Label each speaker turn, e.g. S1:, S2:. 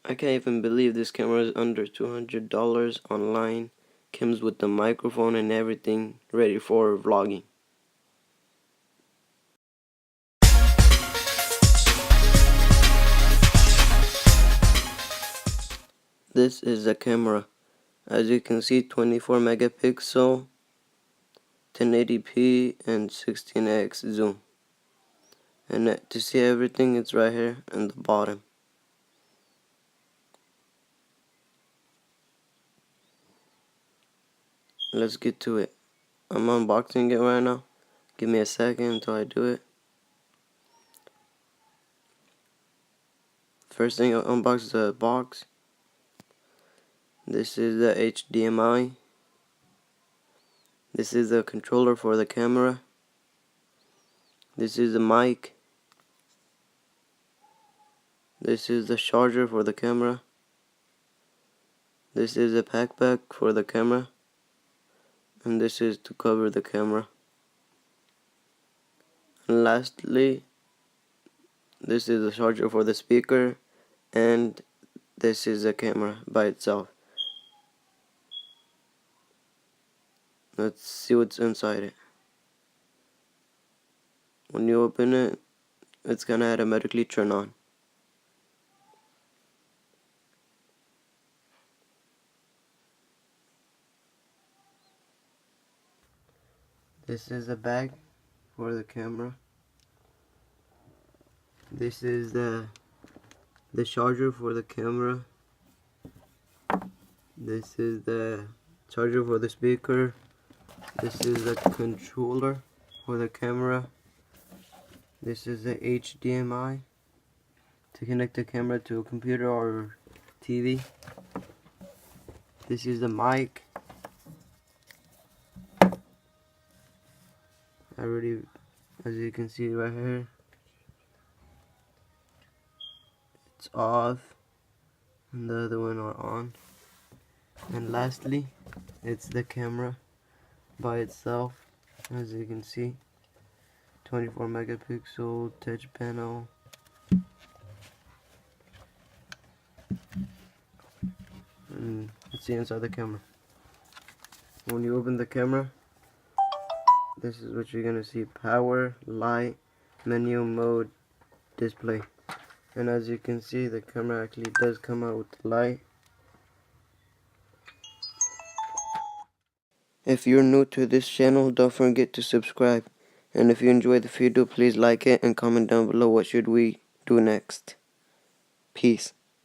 S1: I can't even believe this camera is under $200 online. Comes with the microphone and everything, ready for vlogging. This is the camera. As you can see, 24 megapixel, 1080p and 16x zoom. And to see everything, it's right here in the bottom. Let's get to it. I'm unboxing it right now. Give me a second until I do it. First thing, I'll unbox the box. This is the HDMI. This is the controller for the camera. This is the mic. This is the charger for the camera. This is the backpack for the camera. And this is to cover the camera. And lastly, this is the charger for the speaker. And this is the camera by itself. Let's see what's inside it. When you open it, it's gonna automatically turn on. This is the bag for the camera. This is the charger for the camera. This is the charger for the speaker. This is the controller for the camera. This is the HDMI to connect the camera to a computer or TV. This is the mic. As you can see right here, it's off and the other one are on. And lastly, it's the camera by itself. As you can see, 24 megapixel touch panel. And let's see inside the camera. When you open the camera, this is what you're gonna see: power, light, menu, mode, display. And as you can see, the camera actually does come out with light. If you're new to this channel, don't forget to subscribe. And if you enjoyed the video, please like it and comment down below what should we do next. Peace.